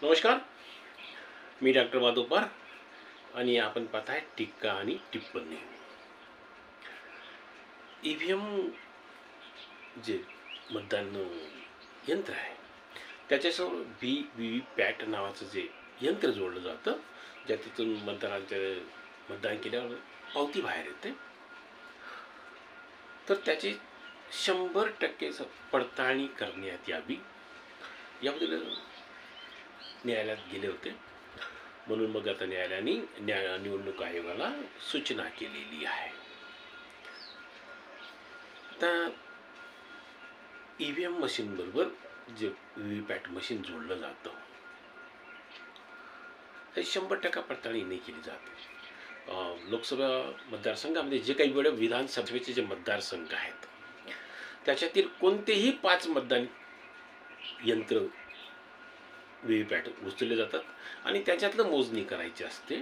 नमस्कार, मी डॉक्टर माधोपार आणि आपण पाहताय टीका आणि टिप्पणी. EVM जे मतदान यंत्र आहे त्याच्यासमोर VVPAT नावाचं जे यंत्र जोडलं जातं, ज्यातून मतदान केल्यावर पावती बाहेर येते. तर त्याची 100% पडताळणी करण्यात यावी याबद्दल न्यायालयात गेले होते. म्हणून मग आता न्यायालयाने निवडणूक आयोगाला सूचना केलेली आहे. आता EVM मशीन बरोबर जे VVPAT मशीन जोडलं जातं हे 100% पडताळणी नाही केली जाते. लोकसभा मतदारसंघामध्ये जे काही वेळ विधानसभेचे जे मतदारसंघ आहेत त्याच्यातील कोणतेही 5 मतदान यंत्र VVPAT उचलले जातात आणि त्याच्यातलं मोजणी करायची असते.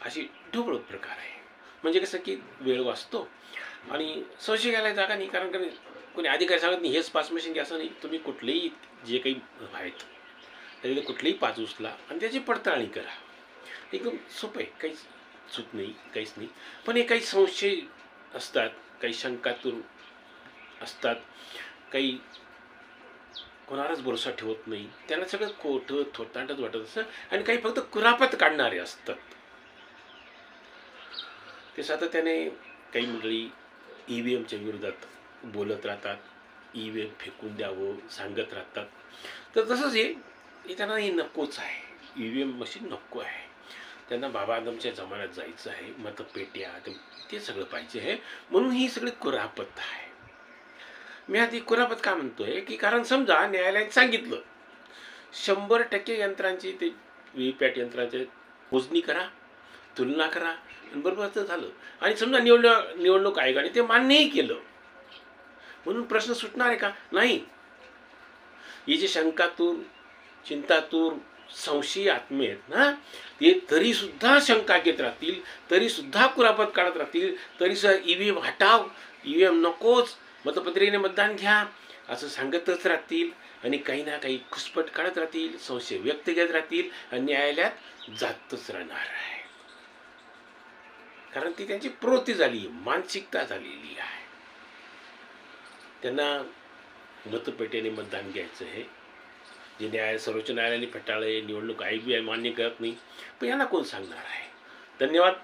अशी ढोबळ प्रकार आहे. म्हणजे कसं की वेळ वाचतो आणि संशय घ्यायला जागा नाही, कारण कोणी अधिकारी सांगत नाही हेच 5 मशीन घ्या असं नाही. तुम्ही कुठलेही जे काही आहेत त्याच्यातले कुठलेही 5 उचला आणि त्याची पडताळणी करा. एकदम सोपं आहे, काहीच चूक नाही, काहीच नाही. पण हे काही संशय असतात, काही शंकातून असतात, काही कोणालाच भरोसा ठेवत नाही, त्यांना सगळं खोटं थोटांडच वाटत असतं आणि काही फक्त कुरापत काढणारे असतात. ते सातत्याने काही मंडळी EVMच्या विरोधात बोलत राहतात, EVM फेकून द्यावं सांगत राहतात. तर तसंच हे त्यांना हे नकोच आहे. EVM मशीन नको आहे. त्यांना बाबा आदमच्या जमान्यात जायचं आहे. मतपेट्या ते सगळं पाहिजे आहे. म्हणून ही सगळी कुरापत आहे. मी आधी कुरापत का म्हणतोय की कारण समजा न्यायालयाने सांगितलं 100% यंत्रांची ते VVPAT यंत्रांचे मोजणी करा, तुलना करा आणि बरोबर झालं आणि समजा निवडणूक आयोगाने ते मान्यही केलं, म्हणून प्रश्न सुटणार आहे का? नाही. ही जे शंकातूर, चिंतातूर, संशयी आत्मे आहेत ना, ते तरी सुद्धा शंका घेत राहतील, तरी सुद्धा कुरापत काढत राहतील, तरी सुद्धा EVM हटाव, EVM नकोच, मतपत्रिकेने मतदान घ्या असं सांगतच राहतील आणि काही ना काही खुसपट काढत राहतील, संशय व्यक्त करत राहतील आणि न्यायालयात जातच राहणार आहे. कारण ती त्यांची प्रवृत्ती झाली, मानसिकता झालेली आहे. त्यांना मतपेट्याने मतदान घ्यायचं आहे. जे सर्वोच्च न्यायालयाने फेटाळले, निवडणूक आयोग मान्य करत नाही, पण यांना कोण सांगणार आहे? धन्यवाद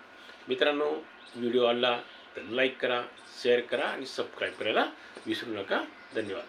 मित्रांनो. व्हिडिओ आवडला तर लाईक करा, शेअर करा आणि सबस्क्राईब करायला विसरू नका. धन्यवाद.